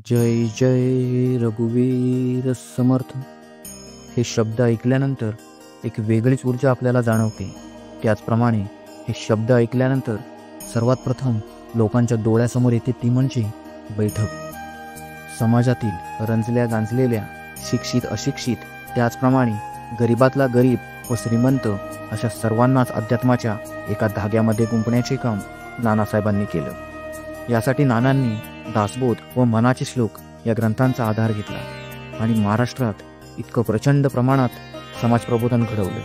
जय जय रघुवीर समर्थ हे शब्द ऐकल्यानंतर एक वेगळीच ऊर्जा आपल्याला जाणवते. त्याचप्रमाणे हे शब्द ऐकल्यानंतर सर्वात प्रथम लोकांच्या डोळ्यासमोर येते ती म्हणजे बैठक. समाजातील रंजल्या गांजलेल्या, शिक्षित अशिक्षित, त्याचप्रमाणे गरीबातला गरीब व श्रीमंत अशा सर्वांनाच अध्यात्माच्या एका धाग्यामध्ये गुंफण्याचे काम नानासाहेबांनी केलं. यासाठी नानांनी दासबोध व मनाचे श्लोक या ग्रंथांचा आधार घेतला आणि महाराष्ट्रात इतकं प्रचंड प्रमाणात समाज प्रबोधन घडवलं.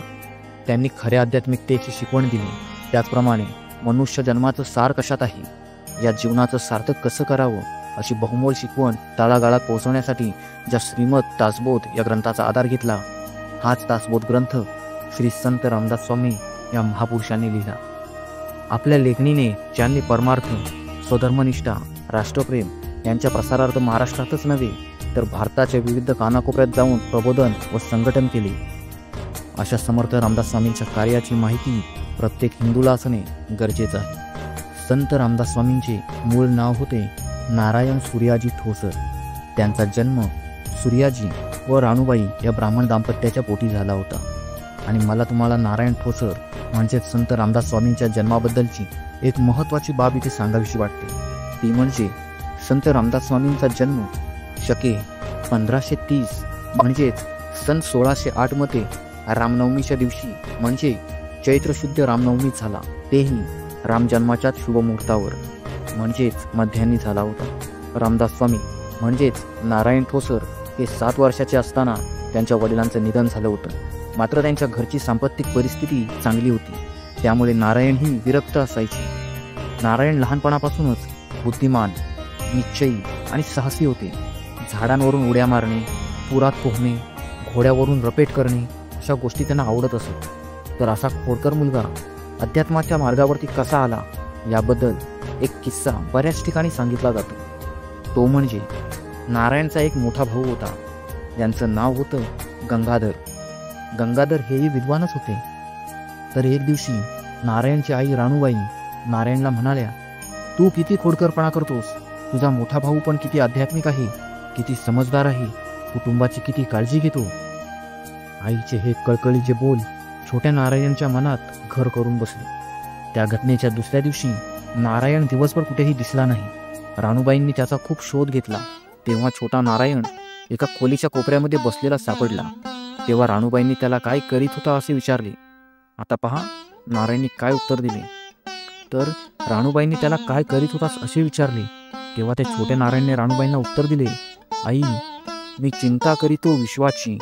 त्यांनी खऱ्या आध्यात्मिकतेची शिकवण दिली. त्याचप्रमाणे मनुष्य जन्माचं सार कशात आहे, या जीवनाचं सार्थक कसं करावं अशी बहुमोल शिकवण तळागाळात पोहोचवण्यासाठी ज्या श्रीमद दासबोध या ग्रंथाचा आधार घेतला, हाच दासबोध ग्रंथ श्री संत रामदास स्वामी या महापुरुषांनी लिहिला. आपल्या लेखणीने ज्यांनी परमार्थ, स्वधर्मनिष्ठा, राष्ट्रप्रेम यांच्या प्रसारार्थ महाराष्ट्रातच नव्हे तर भारताच्या विविध कानाकोपऱ्यात जाऊन प्रबोधन व संघटन केले, अशा समर्थ रामदास स्वामींच्या कार्याची माहिती प्रत्येक हिंदूला असणे गरजेचं आहे. संत रामदास स्वामींचे मूळ नाव होते नारायण सूर्याजी ठोसर. त्यांचा जन्म सूर्याजी व राणूबाई या ब्राह्मण दाम्पत्याच्या पोटी झाला होता. आणि मला तुम्हाला नारायण ठोसर म्हणजेच संत रामदास स्वामींच्या जन्माबद्दलची एक महत्त्वाची बाब इथे सांगावीशी वाटते. ती म्हणजे संत रामदास स्वामींचा जन्म शके 1530 म्हणजेच सन 1608 मध्ये रामनवमीच्या दिवशी म्हणजे चैत्र शुद्ध रामनवमी झाला, तेही राम जन्माच्याच शुभमुहूर्तावर म्हणजेच मध्यान्ही झाला होता. रामदास स्वामी म्हणजेच नारायण ठोसर हे 7 वर्षाचे असताना त्यांच्या वडिलांचं निधन झालं होतं. मात्र त्यांच्या घरची सांपत्तिक परिस्थिती चांगली होती, त्यामुळे नारायण ही विरक्त असायची. नारायण लहानपणापासूनच बुद्धिमान, निश्चयी आणि साहसी होते. झाडांवरून उड्या मारणे, पुरात पोहणे, घोड्यावरून रपेट करणे अशा गोष्टी त्यांना आवडत असत. तर असा खोडकर मुलगा अध्यात्माच्या मार्गावरती कसा आला याबद्दल एक किस्सा बऱ्याच ठिकाणी सांगितला जातो. तो म्हणजे नारायणचा एक मोठा भाऊ होता, ज्यांचं नाव होतं गंगाधर. गंगाधर हेही विद्वानच होते. तर एक दिवशी नारायणची आई राणूबाई नारायणला म्हणाल्या, तू किती खोडकरपणा करतोस, तुझा मोठा भाऊ पण किती आध्यात्मिक आहे, किती समजदार आहे, कुटुंबाची किती काळजी घेतो. आईचे हे कळकळीचे बोल छोट्या नारायणच्या मनात घर करून बसले. त्या घटनेच्या दुसऱ्या दिवशी नारायण दिवसभर कुठेही दिसला नाही. राणूबाईंनी त्याचा खूप शोध घेतला. तेव्हा छोटा नारायण एका खोलीच्या कोपऱ्यामध्ये बसलेला सापडला. तेव्हा राणूबाईंनी त्याला काय करीत होता असे विचारले. आता पहा नारायणने काय उत्तर दिले. तर राणूबाईंनी त्याला काय करीत होतास असे विचारले. तेव्हा त्या छोट्या नारायणने राणूबाईंना उत्तर दिले, आई, मी चिंता करीतो विश्वाची.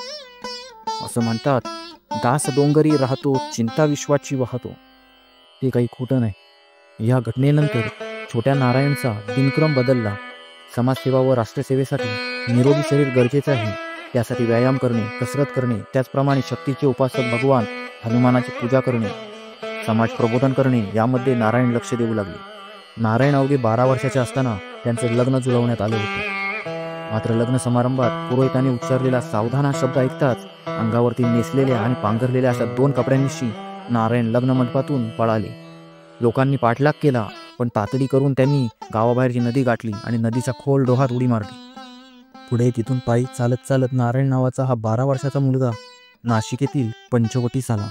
असं म्हणतात, दास डोंगरी राहतो, चिंता विश्वाची वाहतो. ते काही खोटं नाही. या घटनेनंतर छोट्या नारायणचा दिनक्रम बदलला. समाजसेवा व राष्ट्रसेवेसाठी निरोगी शरीर गरजेचे आहे. त्यासाठी व्यायाम करणे, कसरत करणे, त्याचप्रमाणे शक्तीचे उपासक भगवान हनुमानाची पूजा करणे, समाज प्रबोधन करणे यामध्ये नारायण लक्ष देऊ लागले. नारायण अवघे 12 वर्षाचे असताना त्यांचं लग्न जुळवण्यात आलं होतं. मात्र लग्न समारंभात पुरोहितांनी उच्चारलेला सावधान हा शब्द ऐकताच अंगावरती नेसलेल्या आणि पांघरलेल्या अशा 2 कपड्यांशी नारायण लग्न मंडपातून पळाले. लोकांनी पाठलाग केला, पण तातडी करून त्यांनी गावाबाहेरची नदी गाठली आणि नदीच्या खोल डोहात उडी मारली. पुढे तिथून पायी चालत चालत नारायण नावाचा हा 12 वर्षाचा मुलगा नाशिक येथील पंचवटीस आला.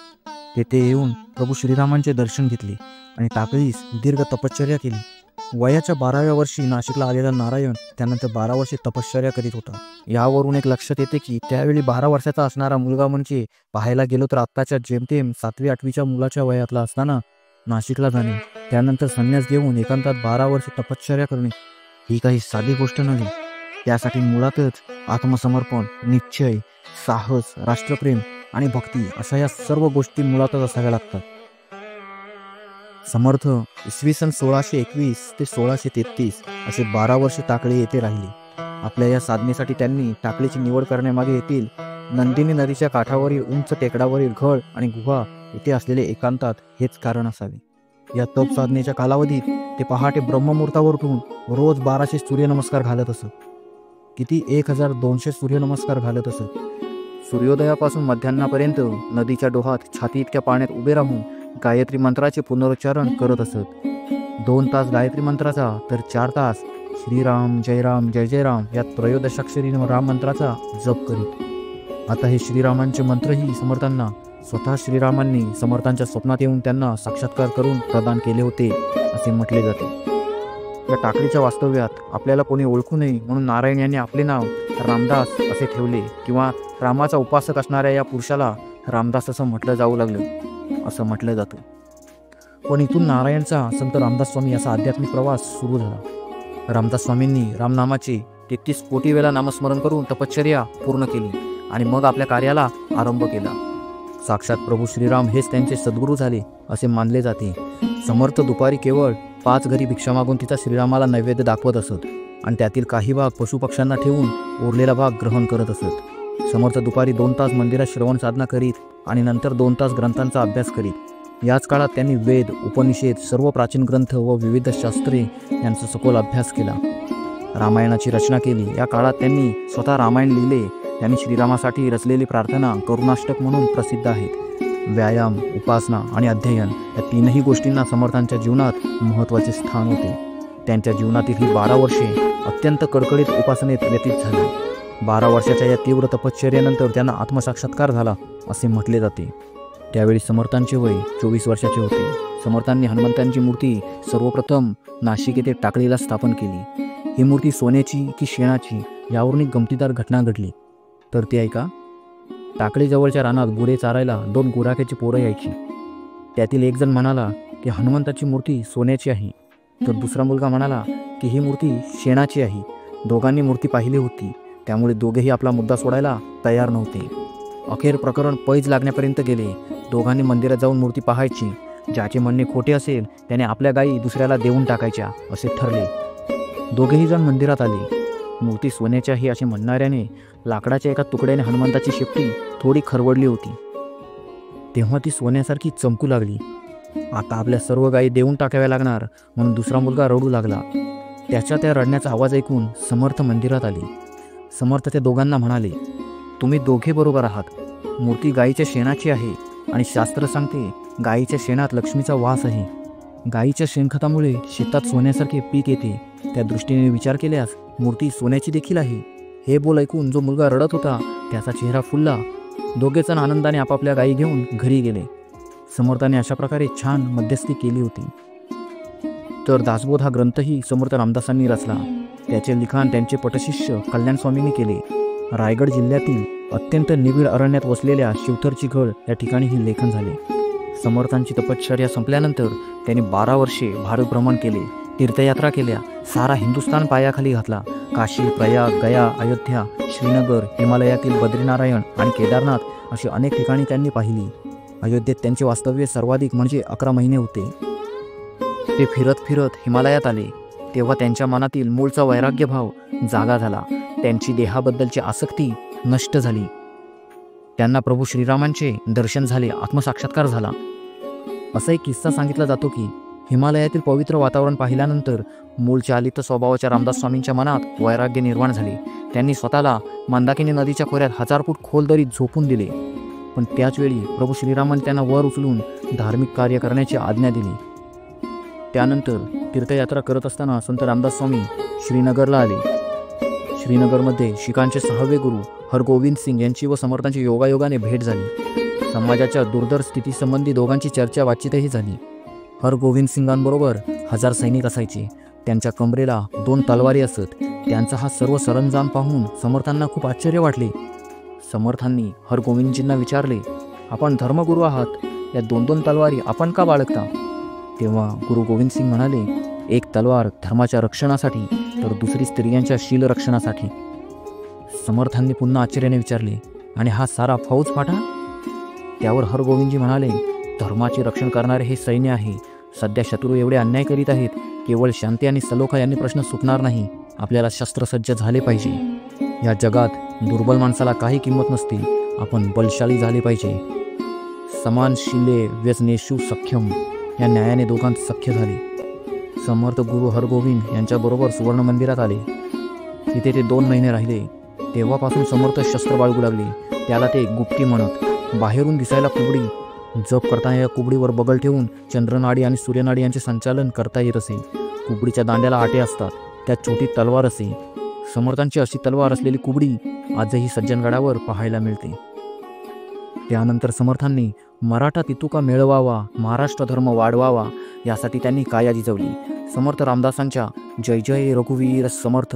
तेथे येऊन प्रभू श्रीरामांचे दर्शन घेतले आणि टाकळीस दीर्घ तपश्चर्या केली. वयाच्या 12व्या वर्षी नाशिकला आलेला नारायण त्यानंतर 12 वर्षे तपश्चर्या करीत होता. यावरून एक लक्षात येते की त्यावेळी 12 वर्षाचा असणारा मुलगा म्हणजे पाहायला गेलो तर आत्ताच्या जेमतेम 7वी-8वीच्या मुलाच्या वयातला असताना नाशिकला जाणे, त्यानंतर संन्यास घेऊन एकांतात 12 वर्षे तपश्चर्या करणे ही काही साधी गोष्ट नव्हे. त्यासाठी मुळातच आत्मसमर्पण, निश्चय, साहस, राष्ट्रप्रेम आणि भक्ती अशा या सर्व गोष्टी मुळातच असाव्या लागतात. समर्थ इसवी सन 1621 ते 1633 असे 12 वर्षे टाकळी येथे राहिले. आपल्या या साधनेसाठी त्यांनी टाकळीची निवड करण्यामागे येथील नंदिनी नदीच्या काठावरील उंच टेकडावरील घळ आणि गुहा येथे असलेले एकांतात हेच कारण असावे. या तप साधनेच्या कालावधीत ते पहाटे ब्रह्ममुहूर्तावर उठून रोज 1200 सूर्यनमस्कार घालत असत. किती 1200 सूर्यनमस्कार घालत असत. सूर्योदयापासून मध्यान्हापर्यंत नदीच्या डोहात छाती इतक्या पाण्यात उभे राहून गायत्री मंत्राचे पुनरुच्चारण करत असत. 2 तास गायत्री मंत्राचा तर 4 तास श्रीराम जय जय राम या त्रयोदशाक्षरी राम मंत्राचा जप करीत. आता हे श्रीरामांचे मंत्रही समर्थांना स्वतः श्रीरामांनी समर्थांच्या स्वप्नात येऊन त्यांना साक्षात्कार करून प्रदान केले होते असे म्हटले जाते. या टाकळीच्या वास्तव्यात आपल्याला कोणी ओळखू नये म्हणून नारायण यांनी आपले नाव रामदास असे ठेवले किंवा रामाचा उपासक असणाऱ्या या पुरुषाला रामदास असं म्हटलं जाऊ लागलं असं म्हटलं जातं. पण इथून नारायणचा संत रामदास स्वामी असा आध्यात्मिक प्रवास सुरू झाला. रामदास स्वामींनी रामनामाचे 33 कोटी वेळा नामस्मरण करून तपश्चर्या पूर्ण केली आणि मग आपल्या कार्याला आरंभ केला. साक्षात प्रभू श्रीराम हेच त्यांचे सद्गुरू झाले असे मानले जाते. समर्थ दुपारी केवळ 5 घरी भिक्षा मागून तिचा श्रीरामाला नैवेद्य दाखवत असत आणि त्यातील काही भाग पशुपक्ष्यांना ठेवून उरलेला भाग ग्रहण करत असत. समर्थ दुपारी 2 तास मंदिरात श्रवण साधना करीत आणि नंतर 2 तास ग्रंथांचा अभ्यास करीत. याच काळात त्यांनी वेद, उपनिषद, सर्व प्राचीन ग्रंथ व विविध शास्त्रे यांचा सखोल अभ्यास केला. रामायणाची रचना केली. या काळात त्यांनी स्वतः रामायण लिहिले. त्यांनी श्रीरामासाठी रचलेली प्रार्थना करुणाष्टक म्हणून प्रसिद्ध आहेत. व्यायाम, उपासना आणि अध्ययन या 3ही गोष्टींना समर्थांच्या जीवनात महत्त्वाचे स्थान होते. त्यांच्या जीवनातील ही 12 वर्षे अत्यंत कडकडीत उपासनेत व्यतीत झाली. 12 वर्षाच्या या तीव्र तपश्चर्येनंतर त्यांना आत्मसाक्षात्कार झाला असे म्हटले जाते. त्यावेळी समर्थांचे वय 24 वर्षाचे होते. समर्थांनी हनुमंतांची मूर्ती सर्वप्रथम नाशिक येथे टाकळीला स्थापन केली. ही मूर्ती सोन्याची की शेणाची यावरून एक गमतीदार घटना घडली. तर ती ऐका. टाकळीजवळच्या रानात गुरे चारायला 2 गुराख्याची पोरं यायची. त्यातील एक जण म्हणाला की हनुमंताची मूर्ती सोन्याची आहे, तर दुसरा मुलगा म्हणाला की ही मूर्ती शेणाची आहे. दोघांनी मूर्ती पाहिली होती, त्यामुळे दोघेही आपला मुद्दा सोडायला तयार नव्हते. अखेर प्रकरण पैज लागण्यापर्यंत गेले. दोघांनी मंदिरात जाऊन मूर्ती पाहायची. ज्याचे म्हणणे खोटे असेल त्याने आपल्या गायी दुसऱ्याला देऊन टाकायच्या असे ठरले. दोघेही जण मंदिरात आले. मूर्ती सोन्याची आहे असे म्हणणाऱ्याने लाकडाच्या एका तुकड्याने हनुमंताची शेपटी थोडी खरवडली होती. तेव्हा ती सोन्यासारखी चमकू लागली. आता आपल्या सर्व गायी देऊन टाकाव्या लागणार म्हणून दुसरा मुलगा रडू लागला. त्याच्या त्या रडण्याचा आवाज ऐकून समर्थ मंदिरात आले. समर्थ त्या दोघांना म्हणाले, तुम्ही दोघे बरोबर आहात. मूर्ती गायीच्या शेणाची आहे आणि शास्त्र सांगते गायीच्या शेणात लक्ष्मीचा वास आहे. गायीच्या शेणखतामुळे शेतात सोन्यासारखे पीक येते. त्या दृष्टीने विचार केल्यास मूर्ती सोन्याची देखील आहे. हे बोल ऐकून जो मुलगा रडत होता त्याचा चेहरा फुलला. दोघेजण आनंदाने आपापल्या गायी घेऊन घरी गेले. समर्थाने अशा प्रकारे छान मध्यस्थी केली होती. तर दासबोध हा ग्रंथही समर्थ रामदासांनी रचला. त्याचे लिखाण त्यांचे पटशिष्य कल्याण स्वामींनी केले. रायगड जिल्ह्यातील अत्यंत निबिड अरण्यात वसलेल्या शिवथरची घळ या ठिकाणी हे लेखन झाले. समर्थांची तपश्चर्या संपल्यानंतर त्यांनी 12 वर्षे भारत भ्रमण केले. तीर्थयात्रा केल्या. सारा हिंदुस्थान पायाखाली घातला. काशी, प्रयाग, गया, अयोध्या, श्रीनगर, हिमालयातील बद्रीनारायण आणि केदारनाथ अशी अनेक ठिकाणी त्यांनी पाहिली. अयोध्येत त्यांचे वास्तव्य सर्वाधिक म्हणजे 11 महिने होते. ते फिरत फिरत हिमालयात आले. तेव्हा त्यांच्या मनातील मूळचा वैराग्यभाव जागा झाला. त्यांची देहाबद्दलची आसक्ती नष्ट झाली. त्यांना प्रभू श्रीरामांचे दर्शन झाले, आत्मसाक्षात्कार झाला. असा एक किस्सा सांगितला जातो की हिमालयातील पवित्र वातावरण पाहिल्यानंतर मूळ चालित स्वभावाच्या रामदास स्वामींच्या मनात वैराग्य निर्माण झाले. त्यांनी स्वतःला मंदाकिनी नदीच्या खोऱ्यात 1000 फूट खोल दरीत झोपून दिले. पण त्याचवेळी प्रभू श्रीरामांनी त्यांना वर उचलून धार्मिक कार्य करण्याची आज्ञा दिली. त्यानंतर तीर्थयात्रा करत असताना संत रामदास स्वामी श्रीनगरला आले. श्रीनगरमध्ये शिखांचे 6वे गुरु हरगोविंद सिंग यांची व समर्थांची योगायोगाने भेट झाली. समाजाच्या दुर्धर स्थितीसंबंधी दोघांची चर्चा वाचितही झाली. हरगोविंद सिंगांबरोबर 1000 सैनिक असायचे. त्यांच्या कमरेला 2 तलवारी असत. त्यांचा हा सर्व सरंजाम पाहून समर्थांना खूप आश्चर्य वाटले. समर्थांनी हरगोविंदजींना विचारले, आपण धर्मगुरू आहात, या 2-2 तलवारी आपण का बाळगता? तेव्हा गुरु गोविंद सिंग म्हणाले, एक तलवार धर्माच्या रक्षणासाठी तर दुसरी स्त्रियांच्या शील रक्षणासाठी. समर्थांनी पुन्हा आश्चर्याने विचारले, आणि हा सारा फौज फाटा? त्यावर हरगोविंदजी म्हणाले, धर्माचे रक्षण करणारे हे सैन्य आहे. सध्या शत्रू एवढे अन्याय करीत आहेत. केवळ शांती आणि सलोखा यांनी प्रश्न सुटणार नाही. आपल्याला शस्त्रसज्ज झाले पाहिजे. या जगात दुर्बल माणसाला काही किंमत नसते. आपण बलशाली झाले पाहिजे. समान शिले व्यसनेषु सख्यम या न्यायाने दोघांत सख्य झाले. समर्थ गुरु हरगोविंद यांच्याबरोबर सुवर्ण मंदिरात आले. तिथे ते 2 महिने राहिले. तेव्हापासून समर्थ शस्त्र बाळगू लागले. त्याला ते गुप्ती म्हणत. बाहेरून दिसायला कुबडी. जप करताना या कुबडीवर बगल ठेवून चंद्रनाडी आणि सूर्यनाडी यांचे संचालन करता येत असे. कुबडीच्या दांड्याला आटे असतात. त्यात छोटी तलवार असे. समर्थांची अशी तलवार असलेली कुबडी आजही सज्जनगडावर पाहायला मिळते. त्यानंतर समर्थांनी मराठा तितुका मिळवावा, महाराष्ट्र धर्म वाढवावा यासाठी त्यांनी काया जिजवली. समर्थ रामदासांच्या जय जय रघुवीर समर्थ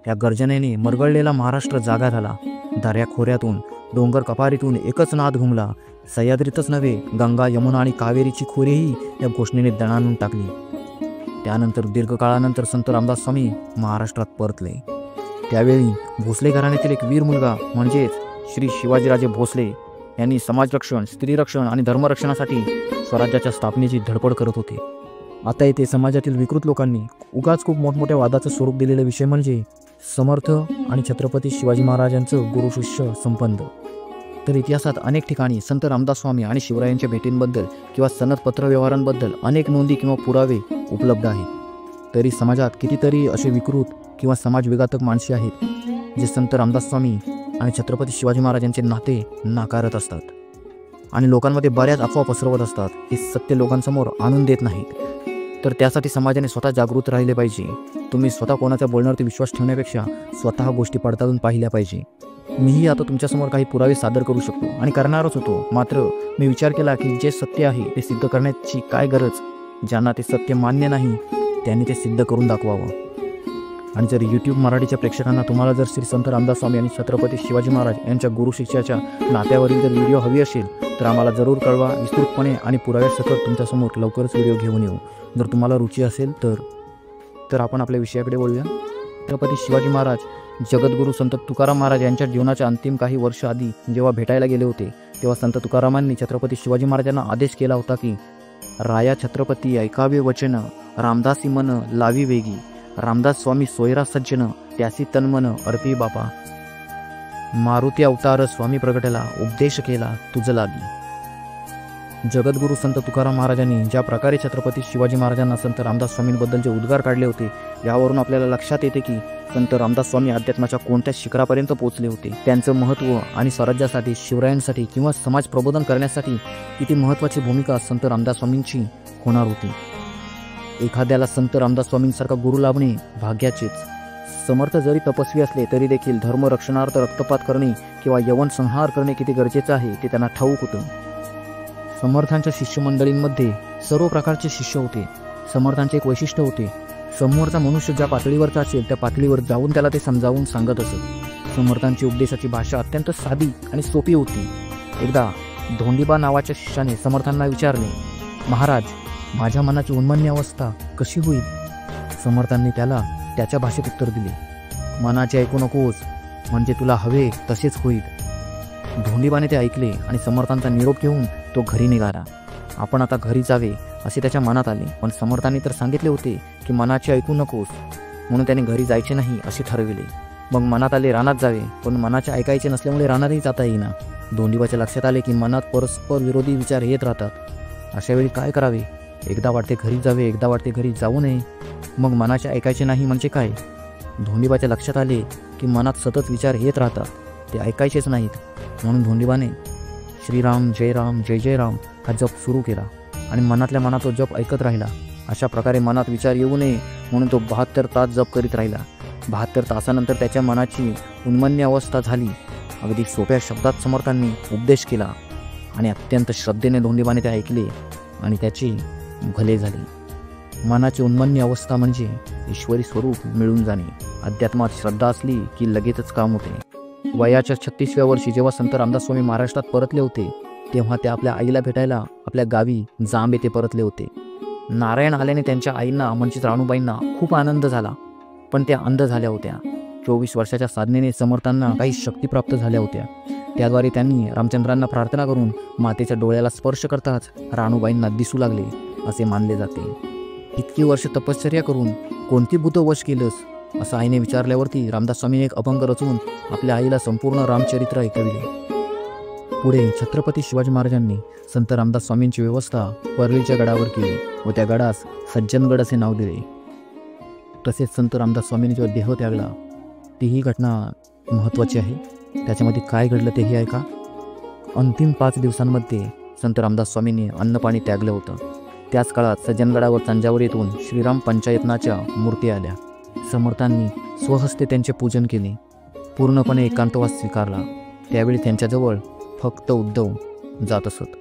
या गर्जनेने मरगळलेला महाराष्ट्र जागा झाला. दऱ्याखोऱ्यातून डोंगर कपारीतून एकच नाद घुमला. सह्याद्रीतच नव्हे, गंगा यमुना आणि कावेरीची खोरेही या घोषणेने दणाणून टाकली. त्यानंतर दीर्घकाळानंतर संत रामदास स्वामी महाराष्ट्रात परतले. त्यावेळी भोसले घराण्यातील एक वीर मुलगा म्हणजेच श्री शिवाजीराजे भोसले यांनी समाजरक्षण, स्त्रीरक्षण आणि धर्मरक्षणासाठी स्वराज्याच्या स्थापनेची धडपड करत होते. आता येथे समाजातील विकृत लोकांनी उगाच खूप मोठमोठ्या वादाचं स्वरूप दिलेला विषय म्हणजे समर्थ आणि छत्रपती शिवाजी महाराजांचं गुरु शिष्य संबंध. तर इतिहासात अनेक ठिकाणी संत रामदास स्वामी आणि शिवरायांच्या भेटींबद्दल किंवा सनद पत्रव्यवहारांबद्दल अनेक नोंदी किंवा पुरावे उपलब्ध आहेत. तरी समाजात कितीतरी असे विकृत किंवा समाजविघातक माणसे आहेत जे संत रामदास स्वामी आणि छत्रपती शिवाजी महाराजांचे नाते नाकारत असतात आणि लोकांमध्ये बऱ्याच अफवा पसरवत असतात. हे सत्य लोकांसमोर आणून देत नाहीत. तर त्यासाठी समाजाने स्वतः जागृत राहिले पाहिजे. तुम्ही स्वतः कोणाच्या बोलण्यावरती विश्वास ठेवण्यापेक्षा स्वतः गोष्टी पडताळून पाहिल्या पाहिजे. मीही आता तुमच्यासमोर काही पुरावे सादर करू शकतो आणि करणारच होतो. मात्र मी विचार केला की जे सत्य आहे ते सिद्ध करण्याची काय गरज. ज्यांना ते सत्य मान्य नाही त्यांनी ते सिद्ध करून दाखवावं. आणि जर यूट्यूब मराठीच्या प्रेक्षकांना तुम्हाला जर श्री संत रामदास स्वामी आणि छत्रपती शिवाजी महाराज यांच्या गुरु शिष्याच्या नात्यावरील जर व्हिडिओ हवी असेल तर आम्हाला जरूर कळवा. विस्तृतपणे आणि पुराव्यासकट तुमच्यासमोर लवकरच व्हिडिओ घेऊन येऊ. जर तुम्हाला रुची असेल तर आपण आपल्या विषयाकडे वळूया. छत्रपती शिवाजी महाराज जगद्गुरू संत तुकाराम महाराज यांच्या जीवनाच्या अंतिम काही वर्ष आधी जेव्हा भेटायला गेले होते तेव्हा संत तुकारामांनी छत्रपती शिवाजी महाराजांना आदेश केला होता की राया छत्रपती ऐकावे वचन, रामदासी मन लावी वेगी, रामदास स्वामी सोयरा सज्जन, त्यासी तन्मन अर्पी बापा. मारुती अवतार स्वामी प्रगटला, उपदेश केला तुझ लागी. जगद्गुरू संत तुकाराम महाराजांनी ज्या प्रकारे छत्रपती शिवाजी महाराजांना संत रामदास स्वामींबद्दलचे उद्गार काढले होते यावरून आपल्याला लक्षात येते की संत रामदास स्वामी अध्यात्माच्या कोणत्या शिखरापर्यंत पोहोचले होते. त्यांचं महत्त्व आणि स्वराज्यासाठी, शिवरायांसाठी किंवा समाज प्रबोधन करण्यासाठी किती महत्त्वाची भूमिका संत रामदास स्वामींची होणार होती. एखाद्याला संत रामदास स्वामींसारखा गुरु लाभणे भाग्याचेच. समर्थ जरी तपस्वी असले तरी देखील धर्मरक्षणार्थ रक्तपात करणे किंवा यवन संहार करणे किती गरजेचं आहे ते त्यांना ठाऊक होतं. समर्थांच्या शिष्यमंडळींमध्ये सर्व प्रकारचे शिष्य होते. समर्थांचे एक वैशिष्ट्य होते, समोरचा मनुष्य ज्या पातळीवरचा असेल त्या पातळीवर जाऊन त्याला ते समजावून सांगत असत. समर्थांची उपदेशाची भाषा अत्यंत साधी आणि सोपी होती. एकदा धोंडीबा नावाच्या शिष्याने समर्थांना विचारले, महाराज, माझ्या मनाची उन्मन्य अवस्था कशी होईल? समर्थांनी त्याला त्याच्या भाषेत उत्तर दिले, मनाचे ऐकू नकोस, म्हणजे तुला हवे तसेच होईल. धोंडीबाने ते ऐकले आणि समर्थांचा निरोप घेऊन तो घरी निघाला. आपण आता घरी जावे असे त्याच्या मनात आले, पण समर्थांनी तर सांगितले होते की मनाचे ऐकू नकोस, म्हणून त्याने घरी जायचे नाही असे ठरविले. मग मनात आले रानात जावे, पण मनाचे ऐकायचे नसल्यामुळे रानातही जाता येईना. धोंडीबाच्या लक्षात आले की मनात परस्पर विरोधी विचार येत राहतात. अशा वेळी काय करावे? एकदा वाटते घरी जावे, एकदा वाटते घरी जाऊ नये. मग मनाचे ऐकायचे नाही म्हणजे काय? धोंडीबाच्या लक्षात आले की मनात सतत विचार येत राहतात, ते ऐकायचेच नाहीत. म्हणून धोंडीबाने श्रीराम जय राम जय जय राम हा जप सुरू केला आणि मनातल्या मनात तो जप ऐकत राहिला. अशा प्रकारे मनात विचार येऊ नये म्हणून तो 72 तास जप करीत राहिला. 72 तासानंतर त्याच्या मनाची उन्मन्य अवस्था झाली. अगदी सोप्या शब्दात समर्थांनी उपदेश केला आणि अत्यंत श्रद्धेने धोंडीबाने ते ऐकले आणि त्याचे भले झाले. मनाची उन्मन्य अवस्था म्हणजे ईश्वरी स्वरूप मिळून जाणे. अध्यात्मात श्रद्धा असली की लगेचच काम होते. वयाच्या 36व्या वर्षी जेव्हा संत रामदास स्वामी महाराष्ट्रात परतले होते तेव्हा ते आपल्या आईला भेटायला आपल्या गावी जांब येथे परतले होते. नारायण आल्याने त्यांच्या आईंना म्हणजेच राणूबाईंना खूप आनंद झाला, पण त्या अंध झाल्या होत्या. 24 वर्षाच्या साधनेने समर्थांना काही शक्ती प्राप्त झाल्या होत्या. त्याद्वारे त्यांनी रामचंद्रांना प्रार्थना करून मातेच्या डोळ्याला स्पर्श करताच राणूबाईंना दिसू लागले असे मानले जाते. इतकी वर्ष तपश्चर्या करून कोणती भूत वश केलंस असं आईने विचारल्यावरती रामदास स्वामीने एक अभंग रचून आपल्या आईला संपूर्ण रामचरित्र ऐकविले. पुढे छत्रपती शिवाजी महाराजांनी संत रामदास स्वामींची व्यवस्था परलीच्या गडावर केली व त्या गडास सज्जनगड असे नाव दिले. तसेच संत रामदास स्वामींनी जेव्हा देह त्यागला तीही घटना महत्त्वाची आहे. त्याच्यामध्ये काय घडलं तेही ऐका. अंतिम 5 दिवसांमध्ये संत रामदास स्वामींनी अन्नपाणी त्यागलं होतं. त्याच काळात सज्जनगडावर तंजावर येथून श्रीराम पंचायतनाच्या मूर्ती आल्या. समर्थांनी स्वहस्ते त्यांचे पूजन केले. पूर्णपणे एकांतवास स्वीकारला. त्यावेळी त्यांच्याजवळ फक्त उद्धव जात असत.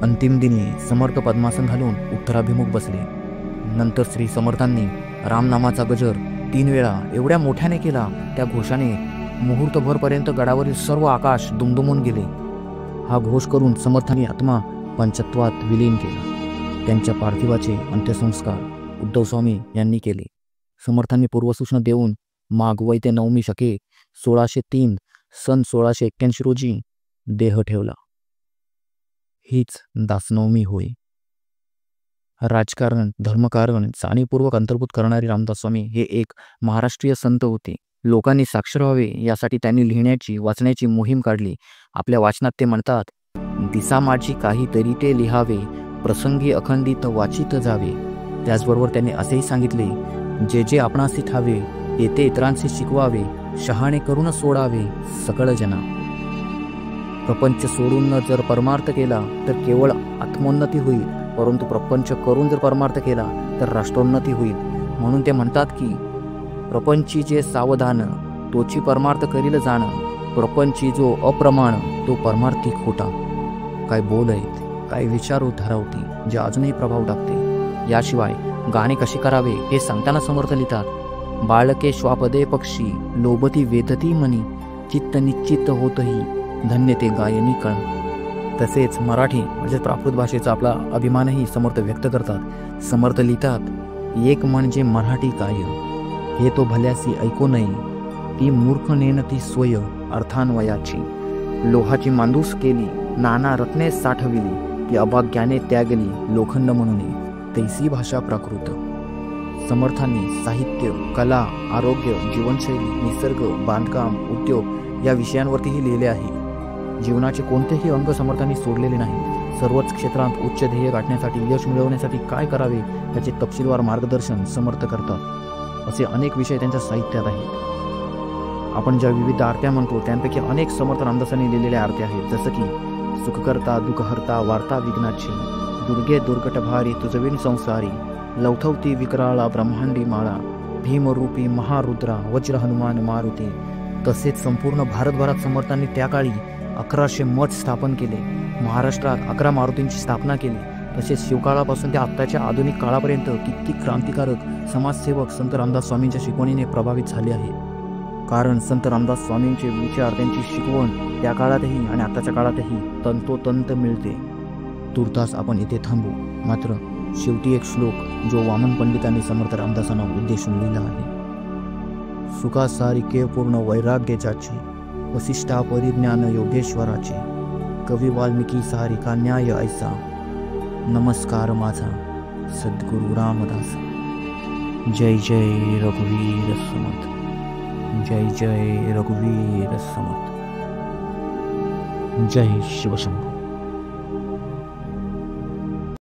अंतिम दिनी समर्थ पद्मासन घालून उत्तराभिमुख बसले. नंतर श्री समर्थांनी रामनामाचा गजर 3 वेळा एवढ्या मोठ्याने केला, त्या घोषाने मुहूर्तभरपर्यंत गडावरील सर्व आकाश दुमदुमून गेले. हा घोष करून समर्थांनी आत्मा पंचत्वात विलीन केला. त्यांच्या पार्थिवाचे अंत्यसंस्कार उद्धव स्वामी यांनी केले. समर्थांनी पूर्वसूचना देऊन माघ वैते नवमी शके 1603 सन 1681 रोजी देह ठेवला. हीच दासनवमी होय. राजकारण, धर्मकारण जाणीवपूर्वक अंतर्भूत करणारे रामदास स्वामी हे एक महाराष्ट्रीय संत होते. लोकांनी साक्षर व्हावे यासाठी त्यांनी लिहिण्याची, वाचण्याची मोहीम काढली. आपल्या वाचनात ते म्हणतात, दिसा माझी काहीतरी ते लिहावे, प्रसंगी अखंडित वाचित जावे. त्याचबरोबर त्यांनी असेही सांगितले, जे जे आपणासी ठावे, येते इतरांशी शिकवावे, शहाणे करून सोडावे सकळ जना. प्रपंच सोडून जर परमार्थ केला तर केवळ आत्मोन्नती होईल, परंतु प्रपंच करून जर परमार्थ केला तर राष्ट्रोन्नती होईल. म्हणून ते म्हणतात की प्रपंची जे सावधान, तोची परमार्थ करील जाण, प्रपंची जो अप्रमाण, तो परमार्थी खोटा. काय बोल आहेत, काय विचार उद्धारवती, जे अजूनही प्रभाव टाकते. याशिवाय गाणे कसे करावे हे सांगताना समर्थ लिहितात, बाळके श्वापदे पक्षी, लोभती वेदती मनी, चित्त निश्चित होतही, धन्य ते गायनी कळ. तसेच मराठी म्हणजे प्राकृत भाषेचा आपला अभिमानही समर्थ व्यक्त करतात. समर्थ लिहितात, एक म्हणजे मराठी काय, हे तो भल्यासी ऐकू नये, ती मूर्ख नेनती सोय अर्थान्वयाची. लोहाची मांदूस केली, नाना रत्ने साठविली, ती अभाग्याने त्यागली, लोखंड म्हणून तैसी भाषा प्राकृत. समर्थांनी साहित्य, कला, आरोग्य, जीवनशैली, निसर्ग, बांधकाम, उद्योग या विषयांवरतीही लिहिले आहे. जीवनाचे कोणतेही अंग समर्थांनी सोडलेले नाही. सर्वच क्षेत्रात उच्च ध्येय गाठण्यासाठी, यश मिळवण्यासाठी काय करावे याचे तपशीलवार मार्गदर्शन समर्थ करतात. असे अनेक विषय त्यांच्या साहित्यात आहेत. आपण ज्या विविध आरत्या म्हणतो त्यांपैकी अनेक समर्थ रामदासांनी लिहिलेल्या आरत्या आहेत. जसं की सुखकर्ता, दुःखहर्ता, वार्ता विघ्नाची, दुर्गे दुर्गट भारी, तुझविण संसारी, लवथवती विकराळा ब्रह्मांडी माळा, भीमरूपी महारुद्रा, वज्र हनुमान मारुती. तसेच संपूर्ण भारतभरात समर्थांनी त्या काळी 1100 मठ स्थापन केले. महाराष्ट्रात 11 मारुतींची स्थापना केली. तसेच शिवकाळापासून ते आत्ताच्या आधुनिक काळापर्यंत किती क्रांतिकारक समाजसेवक संत रामदास स्वामींच्या शिकवणीने प्रभावित झाले आहे. कारण संत रामदास स्वामींचे विचार, त्यांची शिकवण त्या काळातही आणि आताच्या काळातही तंतोतंत मिळते. तुर्तास आपण इथे थांबू. मात्र शेवटी एक श्लोक जो वामन पंडितांनी समर्थ रामदासांना उद्देशून लिहिला आहे. सुखासारिके पूर्ण वैराग्य ज्याचे, वसिष्ठा परिज्ञान योगेश्वराचे, कवी वाल्मिकी सारिका न्याय ऐसा, नमस्कार माझा सद्गुरु रामदास. जय जय रघुवीर समर्थ. जय जय रघुवीर समर्थ. जय शिवशंभू.